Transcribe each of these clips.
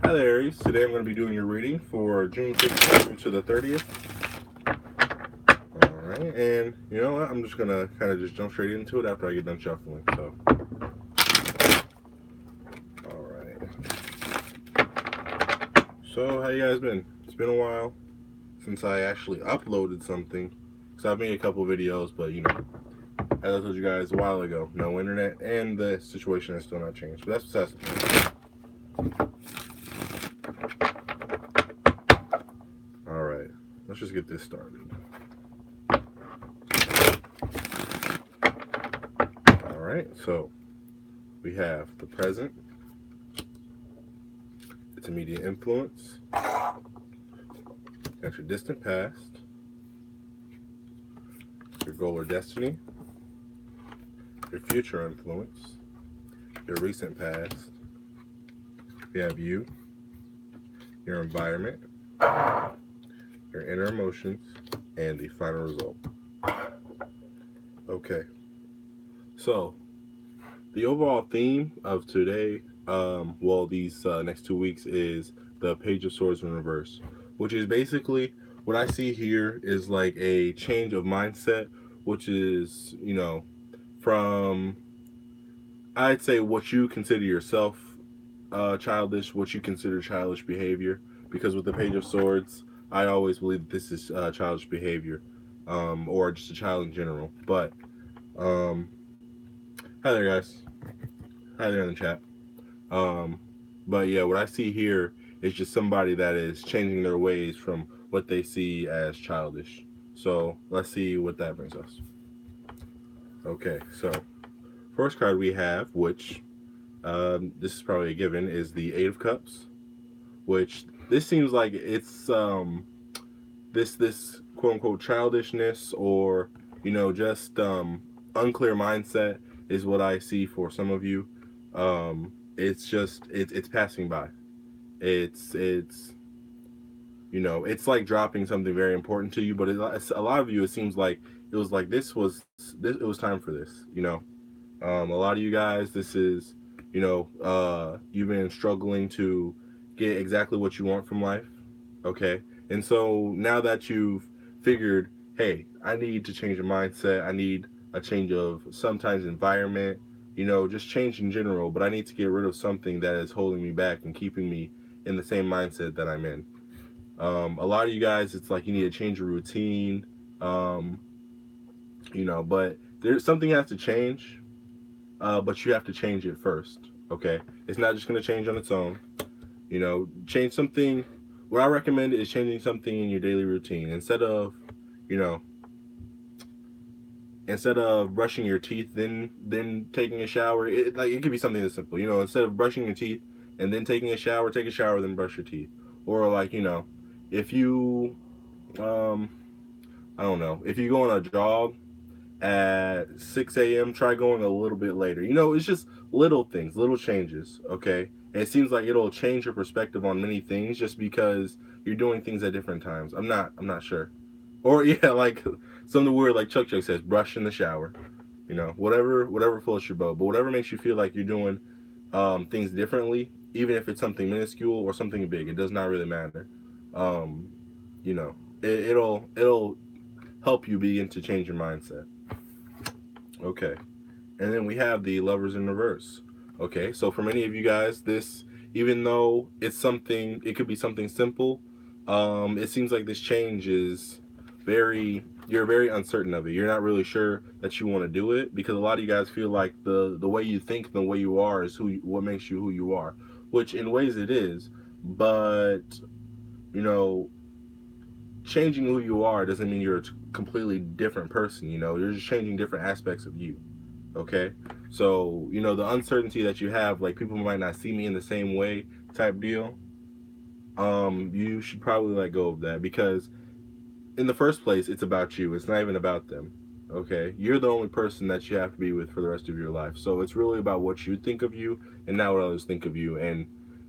Hi there, Aries. Today I'm going to be doing your reading for June 15th to the 30th. Alright, and you know what? I'm just going to kind of just jump straight into it after I get done shuffling. So, alright. So, how you guys been? It's been a while since I actually uploaded something. Because I've made a couple videos, but you know, as I told you guys a while ago, no internet, and the situation has still not changed. But that's besides the point. Alright, let's just get this started. Alright, so we have the present, its immediate influence, got your distant past, your goal or destiny, your future influence, your recent past, we have you, your environment, your inner emotions, and the final result. Okay, so the overall theme of today, these next 2 weeks, is the Page of Swords in reverse, which is basically what I see here is like a change of mindset, which is, you know, from, I'd say, what you consider yourself childish, what you consider childish behavior, because with the Page of Swords, I always believe that this is childish behavior, or just a child in general. But um, hi there, guys. Hi there in the chat. Um, but yeah, what I see here is just somebody that is changing their ways from what they see as childish. So let's see what that brings us. Okay, so first card we have, which this is probably a given, is the Eight of Cups. Which this seems like it's this quote unquote childishness, or you know, just unclear mindset is what I see for some of you. It's just it's passing by. It's you know, it's like dropping something very important to you, but it's a lot of you, it seems like it was like it was time for this. You know, a lot of you guys, this is, you know, you've been struggling to get exactly what you want from life. Okay. And so now that you've figured, hey, I need to change your mindset, I need a change of sometimes environment, you know, just change in general, but I need to get rid of something that is holding me back and keeping me in the same mindset that I'm in. A lot of you guys, it's like you need to change your routine, um, you know, but there's something has to change, but you have to change it first. Okay, it's not just going to change on its own. You know, change something. What I recommend is changing something in your daily routine instead of, you know, instead of brushing your teeth then taking a shower. It could be something that's simple. You know, instead of brushing your teeth and then taking a shower, take a shower then brush your teeth. Or like, you know, if you um I don't know, if you go on a jog at 6 a.m., try going a little bit later. You know, it's just little things, little changes, okay? And it seems like it'll change your perspective on many things just because you're doing things at different times. I'm not sure. Or yeah, like something weird like Chuck says, brush in the shower. You know, whatever floats your boat. But whatever makes you feel like you're doing things differently, even if it's something minuscule or something big, it does not really matter. Um, you know, it'll help you begin to change your mindset. Okay. And then we have the Lovers in reverse. Okay, so for many of you guys, this, even though it's something, it could be something simple, it seems like this change is you're very uncertain of it. You're not really sure that you want to do it because a lot of you guys feel like the way you think, the way you are is what makes you who you are, which in ways it is, but you know, changing who you are doesn't mean you're a completely different person. You know, you're just changing different aspects of you. Okay, so you know the uncertainty that you have, like people might not see me in the same way type deal. You should probably let go of that because in the first place, it's about you. It's not even about them. Okay, you're the only person that you have to be with for the rest of your life. So it's really about what you think of you and not what others think of you. And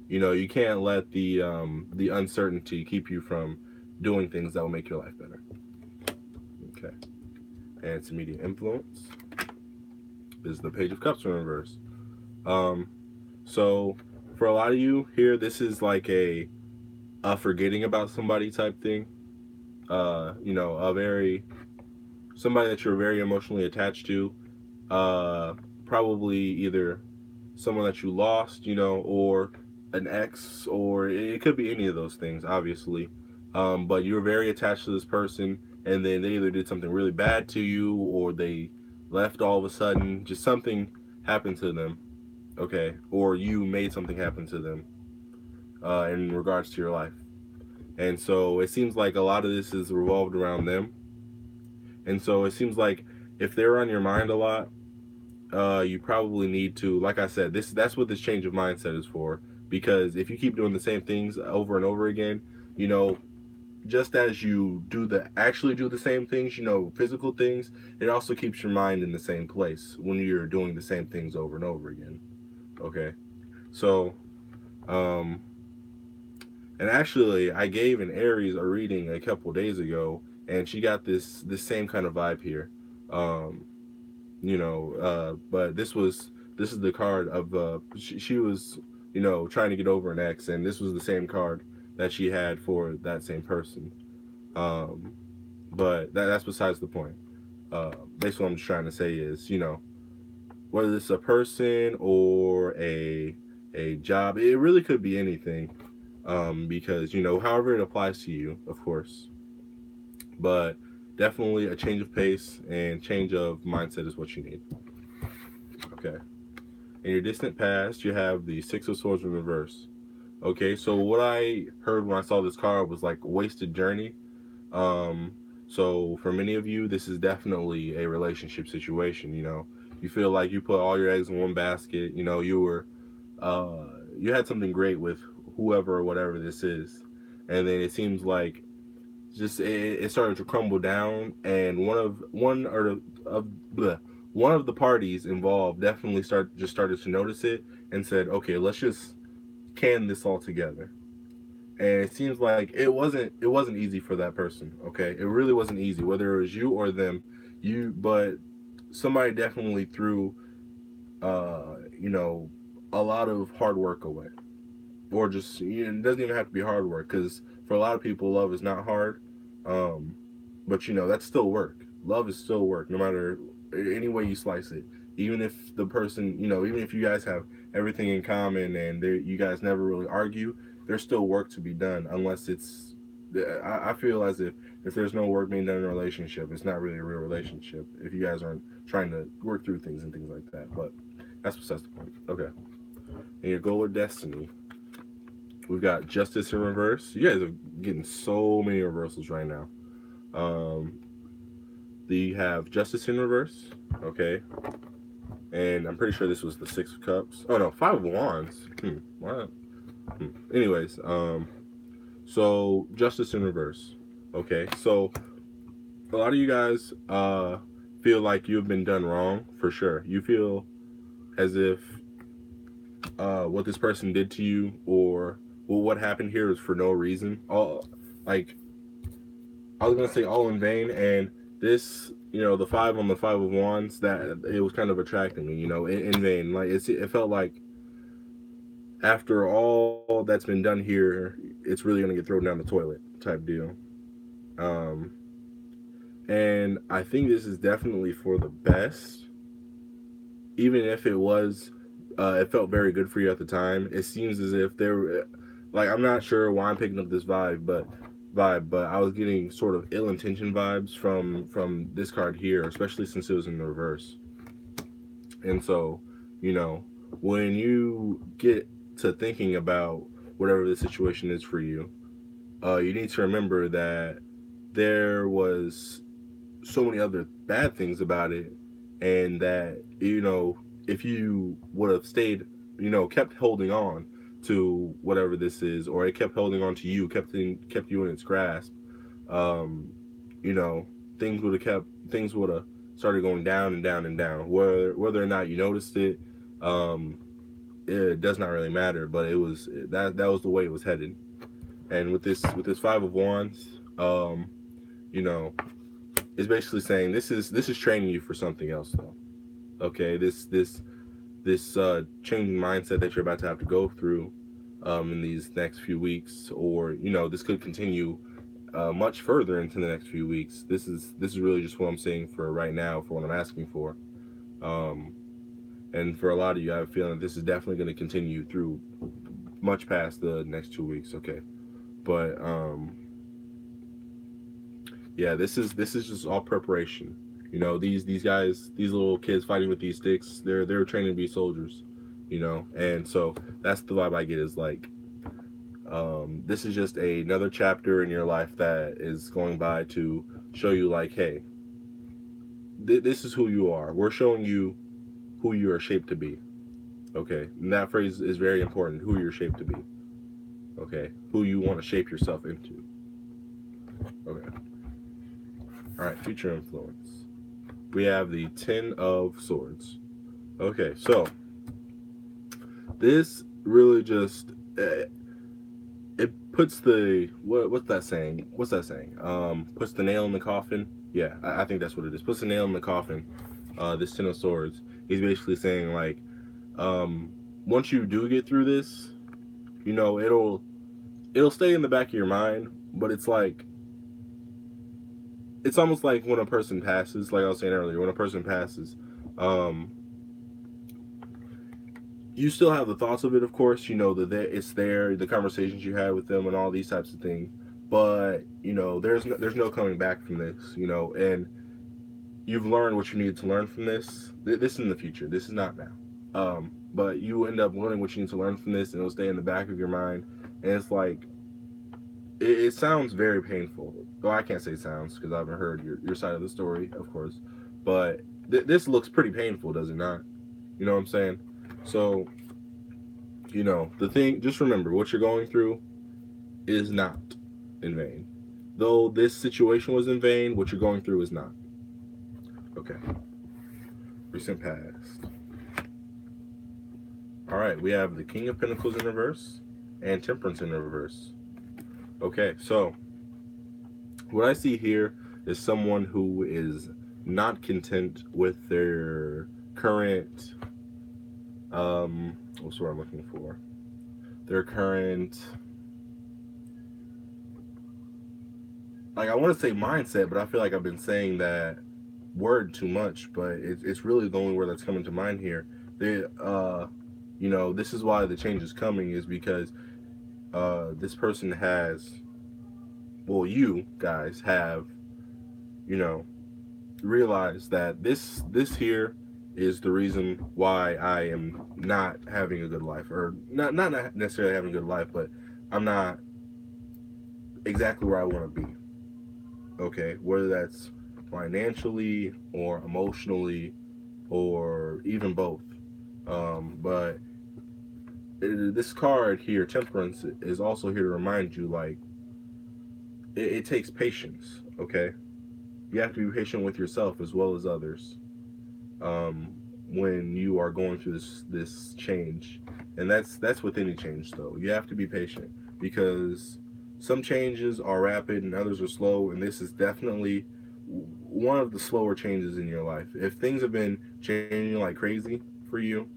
you know you can't let the uncertainty keep you from doing things that will make your life better. Okay, and its immediate influence is the Page of Cups in reverse. Um, so for a lot of you here, this is like a forgetting about somebody type thing. You know, a very somebody that you're very emotionally attached to. Probably either someone that you lost, you know, or an ex, or it could be any of those things, obviously. But you're very attached to this person, and then they either did something really bad to you, or they left all of a sudden. Just something happened to them, okay, or you made something happen to them in regards to your life. And so it seems like a lot of this is revolved around them. And so it seems like if they're on your mind a lot, you probably need to, like I said, that's what this change of mindset is for. Because if you keep doing the same things over and over again, you know, just as you actually do the same things, you know, physical things, it also keeps your mind in the same place when you're doing the same things over and over again. Okay, so um, and actually, I gave an Aries a reading a couple days ago, and she got this same kind of vibe here. Um, you know, but this is the card of she was, you know, trying to get over an ex, and this was the same card that she had for that same person. Um, but that's besides the point. Basically, what I'm just trying to say is, you know, whether it's a person or a job, it really could be anything. Because you know, however it applies to you, of course, but definitely a change of pace and change of mindset is what you need. Okay. In your distant past, you have the Six of Swords in reverse. Okay, so what I heard when I saw this card was like wasted journey. Um, so for many of you, this is definitely a relationship situation. You know, you feel like you put all your eggs in one basket. You know, you had something great with whoever or whatever this is, and then it seems like just it started to crumble down, and one of the parties involved definitely started to notice it and said, okay, let's just can this all together. And it seems like it wasn't easy for that person. Okay, it really wasn't easy, whether it was you or them. But somebody definitely threw you know, a lot of hard work away, or just, you know, it doesn't even have to be hard work, because for a lot of people love is not hard. um but you know, that's still work. Love is still work, no matter any way you slice it. Even if the person, you know, even if you guys have everything in common and you guys never really argue, there's still work to be done. Unless it's I feel as if there's no work being done in a relationship, it's not really a real relationship if you guys aren't trying to work through things and things like that. But that's besides the point. Okay. And your goal or destiny, we've got Justice in reverse. You guys are getting so many reversals right now. Um, you have Justice in reverse. Okay. And I'm pretty sure this was the Six of Cups. Oh no, Five of Wands. What? Anyways, so Justice in reverse. Okay, so a lot of you guys feel like you've been done wrong, for sure. You feel as if what this person did to you, or well, what happened here is for no reason. All, like, I was gonna say all in vain, and this, you know, the five on the Five of Wands, that it was kind of attracting me, you know, in vain. Like it felt like after all that's been done here, it's really gonna get thrown down the toilet type deal. Um, and I think this is definitely for the best, even if it felt very good for you at the time. It seems as if there, like, I'm not sure why I'm picking up this vibe, but I was getting sort of ill-intentioned vibes from this card here, especially since it was in the reverse. And so, you know, when you get to thinking about whatever the situation is for you, you need to remember that there was so many other bad things about it, and that, you know, if you would have stayed, you know, kept holding on to whatever this is, or it kept holding on to you, kept you in its grasp, um, you know, things would have started going down and down and down. Whether or not you noticed it, um, it does not really matter. But it was that was the way it was headed. And with this Five of Wands, you know, it's basically saying this is training you for something else, though. Okay, this changing mindset that you're about to have to go through in these next few weeks, or this could continue much further into the next few weeks. This is really just what I'm saying for right now, for what I'm asking for. Um, and for a lot of you, I have a feeling that this is definitely going to continue through much past the next 2 weeks. Okay, but yeah, this is just all preparation. These guys, these little kids fighting with these sticks, they're training to be soldiers. And so that's the vibe I get, is like, this is just another chapter in your life that is going by to show you, like, hey, this is who you are. We're showing you who you are shaped to be. Okay, and that phrase is very important. Who you're shaped to be. Okay, who you want to shape yourself into. Okay. All right. Future influence. We have the Ten of Swords. Okay, so this really just it puts the what's that saying? What's that saying? Puts the nail in the coffin. Yeah, I think that's what it is. Puts the nail in the coffin. This Ten of Swords. He's basically saying, like, once you do get through this, it'll stay in the back of your mind, but it's like, it's almost like when a person passes, like I was saying earlier, when a person passes, um, you still have the thoughts of it, of course. It's there, the conversations you had with them, and all these types of things. But there's no coming back from this. And you've learned what you needed to learn from this. This is in the future. This is not now. But you end up learning what you need to learn from this, and it'll stay in the back of your mind. And it's like, it sounds very painful. Well, I can't say sounds because I haven't heard your side of the story, of course. But this looks pretty painful, does it not? You know what I'm saying? So, the thing, just remember, what you're going through is not in vain. Though this situation was in vain, what you're going through is not. Okay. Recent past. All right, we have the King of Pentacles in reverse and Temperance in reverse. Okay, so what I see here is someone who is not content with their current, what's the word I'm looking for? Their current, like, I want to say mindset, but I feel like I've been saying that word too much, but it's really the only word that's coming to mind here. This is why the change is coming, is because this person has, well, you guys have, realized that this here is the reason why I am not having a good life, or not necessarily having a good life, but I'm not exactly where I want to be. Okay, whether that's financially or emotionally or even both. But this card here, Temperance, is also here to remind you, like, it takes patience. Okay, you have to be patient with yourself as well as others, when you are going through this change. And that's with any change, though. You have to be patient, because some changes are rapid and others are slow, and this is definitely one of the slower changes in your life. If things have been changing like crazy for you,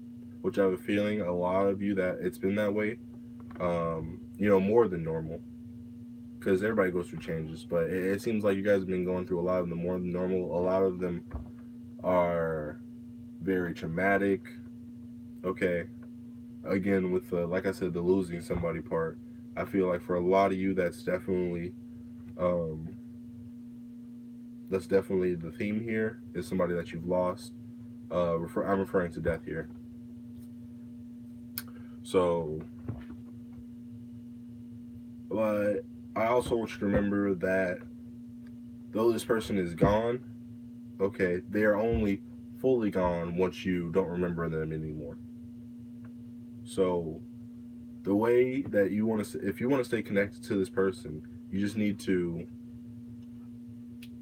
which I have a feeling a lot of you that it's been that way, more than normal, because everybody goes through changes, but it seems like you guys have been going through a lot of them more than normal. A lot of them are very traumatic. Okay, again, with like I said, the losing somebody part, I feel like for a lot of you, um, that's definitely the theme here, is somebody that you've lost. I'm referring to death here. So, but I also want you to remember that though this person is gone, okay, they are only fully gone once you don't remember them anymore. So the way that you want to, if you want to stay connected to this person, you just need to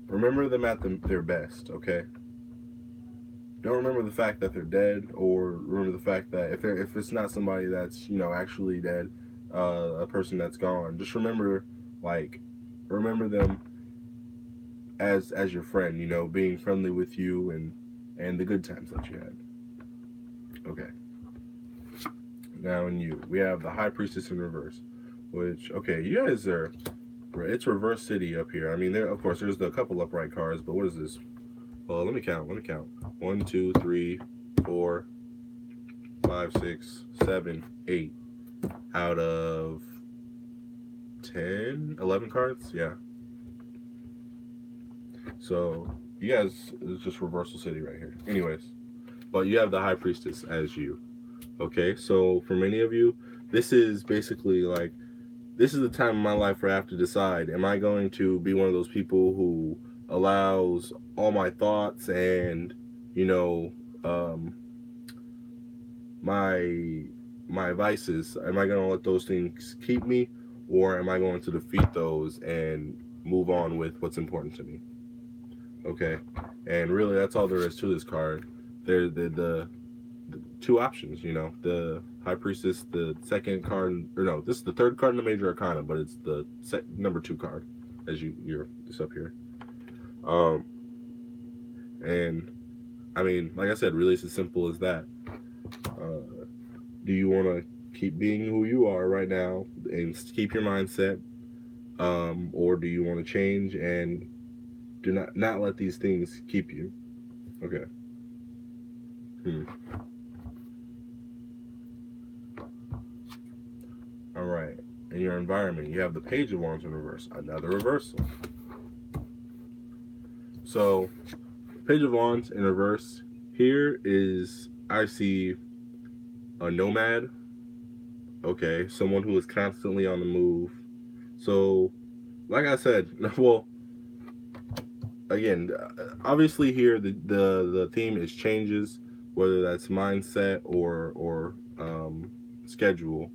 remember them at their best. Okay, don't remember the fact that they're dead, or remember the fact that if it's not somebody that's actually dead, a person that's gone, just remember, like, remember them as your friend, being friendly with you, and the good times that you had. Okay. Now in you, we have the High Priestess in reverse, which, okay, you guys are, it's reverse city up here. I mean, there, of course, there's a couple upright cards, but what is this? Well, let me count. 1, 2, 3, 4, 5, 6, 7, 8 out of 10, 11 cards. Yeah. So you guys, it's just reversal city right here. Anyways, but you have the High Priestess as you. Okay, so for many of you, this is basically like, this is the time in my life where I have to decide, am I going to be one of those people who allows all my thoughts and, you know, my my vices, am I going to let those things keep me, or am I going to defeat those and move on with what's important to me? Okay, and really that's all there is to this card. There the two options, you know, the High Priestess, the second card, or no, this is the third card in the Major Arcana, but it's the number 2 card as you're just up here. And I mean, like I said, really it's as simple as that. Do you want to keep being who you are right now and keep your mindset, or do you want to change and do not let these things keep you? Okay. All right. In your environment, you have the Page of Wands in reverse, another reversal. So, Page of Wands in reverse. Here is, I see a nomad. Okay, someone who is constantly on the move. So, like I said, well, again, obviously here the theme is changes, whether that's mindset or schedule.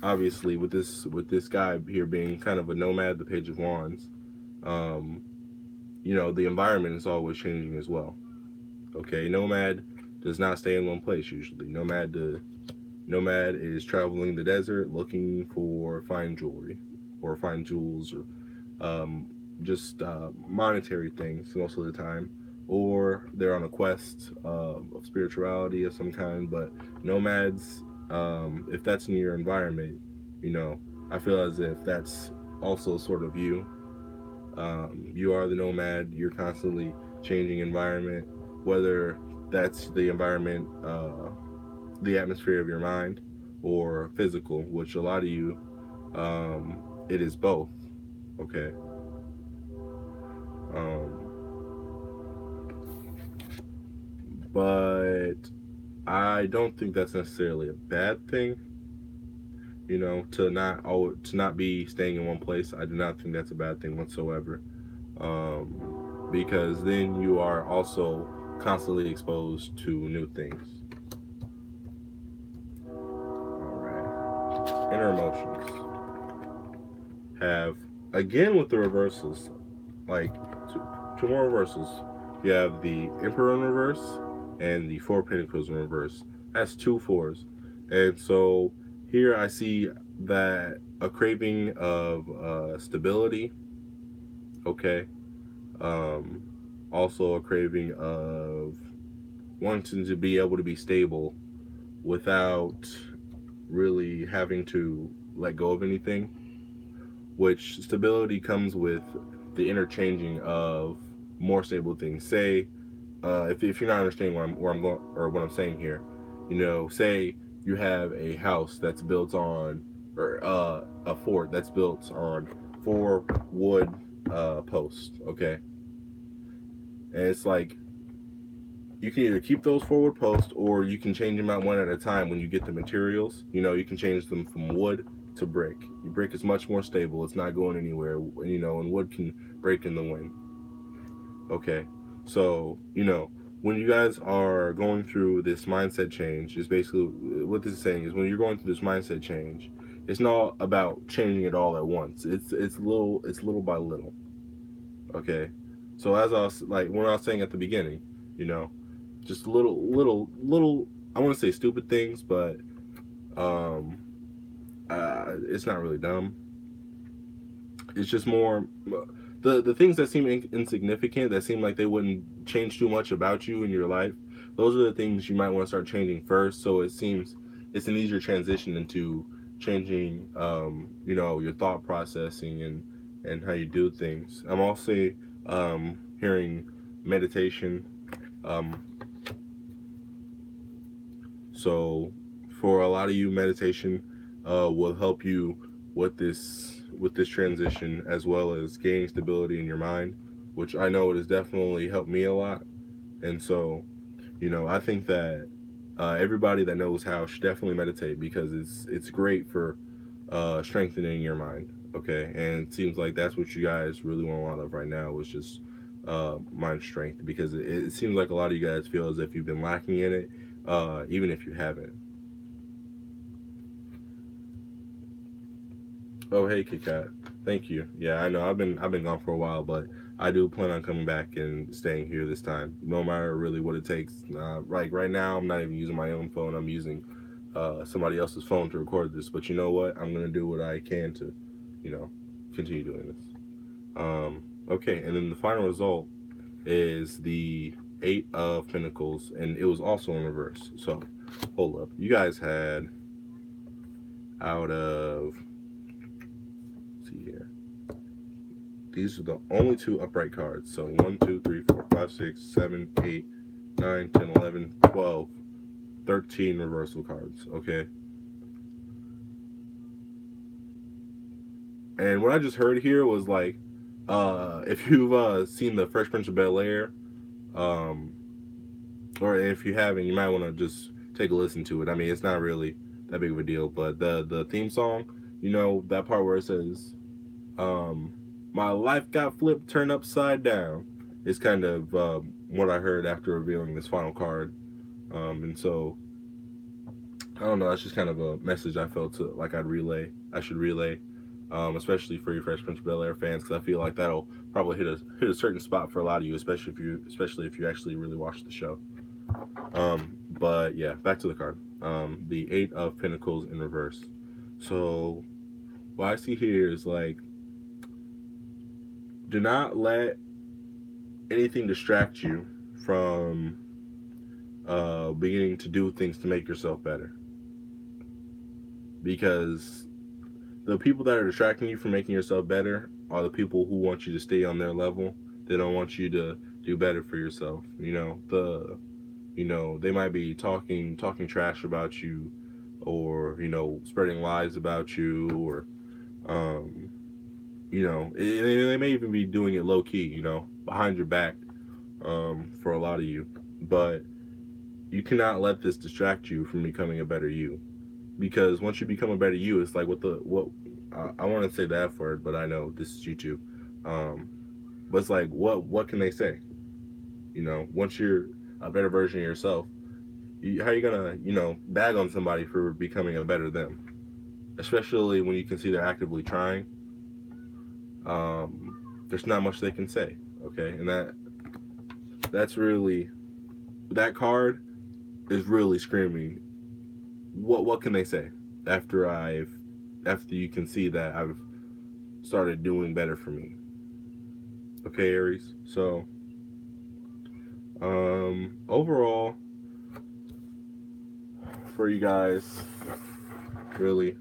Obviously, with this guy here being kind of a nomad, the Page of Wands, you know, the environment is always changing as well. Okay, nomad does not stay in one place usually. Nomad is traveling the desert looking for fine jewelry or fine jewels, or just monetary things most of the time, or they're on a quest of spirituality of some kind. But nomads, if that's in your environment, you know, I feel as if that's also sort of you. You are the nomad. You're constantly changing environment, whether that's the environment, the atmosphere of your mind, or physical, which a lot of you, it is both. Okay. But I don't think that's necessarily a bad thing. You know, to not be staying in one place. I do not think that's a bad thing whatsoever, because then you are also constantly exposed to new things. All right, inner emotions have, again with the reversals, like two more reversals. You have the Emperor in reverse and the Four of Pentacles in reverse. That's 2 4s, and so here I see that a craving of stability. Okay. Also a craving of wanting to be able to be stable without really having to let go of anything, which stability comes with the interchanging of more stable things. Say, if you're not understanding where I'm going or what I'm saying here, you know, say you have a house that's built on, or a fort that's built on 4 wood posts, okay, and it's like you can either keep those 4 wood posts or you can change them out one at a time when you get the materials. You know, you can change them from wood to brick. Brick is much more stable. It's not going anywhere, you know, and wood can break in the wind. Okay, so, you know, when you guys are going through this mindset change, is basically what this is saying is when you're going through this mindset change, it's not about changing it all at once. It's little by little. Okay, so as I was like when I was saying at the beginning, you know, just little I want to say stupid things, but it's not really dumb. It's just more the things that seem insignificant, that seem like they wouldn't change too much about you in your life. Those are the things you might want to start changing first, so it seems it's an easier transition into changing, your thought processing and how you do things. I'm also hearing meditation. Um, so for a lot of you, meditation will help you with this transition, as well as gaining stability in your mind, which I know it has definitely helped me a lot. And so, I think that everybody that knows how should definitely meditate, because it's great for strengthening your mind. Okay, and it seems like that's what you guys really want a lot of right now, is just mind strength, because it seems like a lot of you guys feel as if you've been lacking in it, even if you haven't. Oh, hey, Kit Kat. Thank you. Yeah, I know I've been gone for a while, but I do plan on coming back and staying here this time, no matter really what it takes. Right now, I'm not even using my own phone. I'm using somebody else's phone to record this. But you know what? I'm gonna do what I can to, you know, continue doing this. Okay, and then the final result is the Eight of Pentacles, and it was also in reverse. So, hold up. You guys had out of, let's see here. These are the only two upright cards. So 1, 2, 3, 4, 5, 6, 7, 8, 9, 10, 11, 12, 13 reversal cards. Okay. And what I just heard here was like, if you've seen the Fresh Prince of Bel-Air, um, or if you haven't, you might want to just take a listen to it. I mean, it's not really that big of a deal, but the theme song, that part where it says, um, "My life got flipped, turned upside down," is kind of what I heard after revealing this final card. And so I don't know. That's just kind of a message I felt like I should relay, especially for your Fresh Prince of Bel-Air fans, because I feel like that'll probably hit a certain spot for a lot of you, especially if you actually really watch the show. But yeah, back to the card. The Eight of Pentacles in reverse. So what I see here is like, do not let anything distract you from beginning to do things to make yourself better. Because the people that are distracting you from making yourself better are the people who want you to stay on their level. They don't want you to do better for yourself. They might be talking trash about you, or spreading lies about you, or um, they may even be doing it low key, behind your back, for a lot of you. But you cannot let this distract you from becoming a better you, because once you become a better you, it's like what I want to say the F word, but I know this is YouTube. But it's like, what can they say? Once you're a better version of yourself, how are you gonna bag on somebody for becoming a better them? Especially when you can see they're actively trying. There's not much they can say. Okay, and that's really, that card is really screaming. What can they say after you can see that I've started doing better for me? Okay, Aries. So overall, for you guys, really,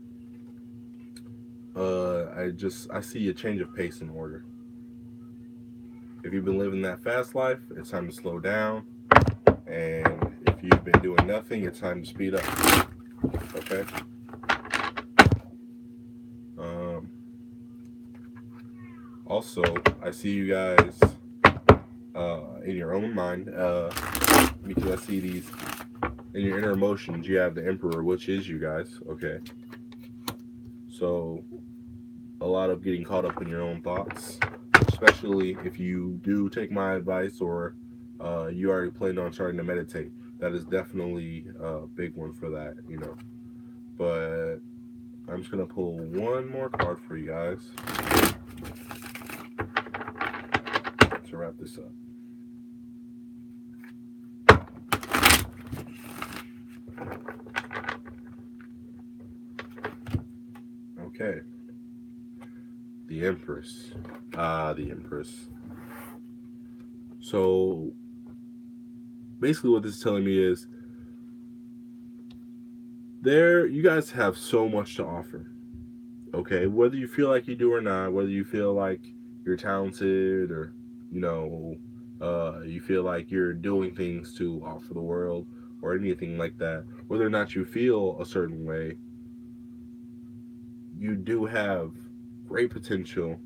I see a change of pace in order. If you've been living that fast life, it's time to slow down. And if you've been doing nothing, it's time to speed up. Okay. Also, I see you guys in your own mind, because I see these in your inner emotions. You have the Emperor, which is you guys. Okay. So a lot of getting caught up in your own thoughts, especially if you do take my advice, or you already planned on starting to meditate. That is definitely a big one for that, But I'm just going to pull one more card for you guys to wrap this up. Okay. The Empress. The Empress. So basically what this is telling me is, you guys have so much to offer. Okay, whether you feel like you do or not, whether you feel like you're talented or you know, you feel like you're doing things to offer the world or anything like that, whether or not you feel a certain way, you do have great potential,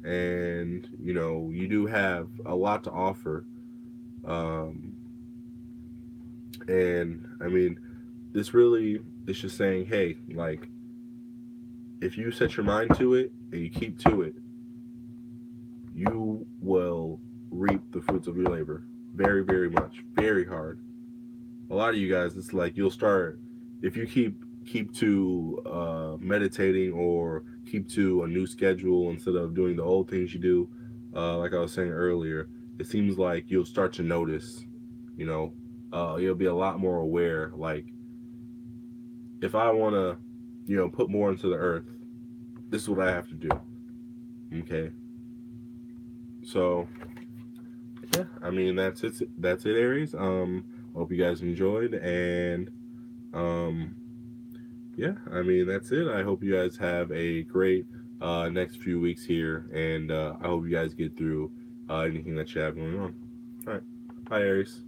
and you do have a lot to offer. Um, and I mean, this really is just saying, hey, like, if you set your mind to it and you keep to it, you will reap the fruits of your labor very, very much, very hard. A lot of you guys, it's like you'll start if you keep to meditating or keep to a new schedule instead of doing the old things you do. Like I was saying earlier, it seems like you'll start to notice. You know, you'll be a lot more aware. Like if I want to, put more into the earth, this is what I have to do. Okay, so yeah, I mean that's it. That's it, Aries. Hope you guys enjoyed, and um, yeah, I mean that's it. I hope you guys have a great next few weeks here, and I hope you guys get through anything that you have going on. All right, bye, Aries.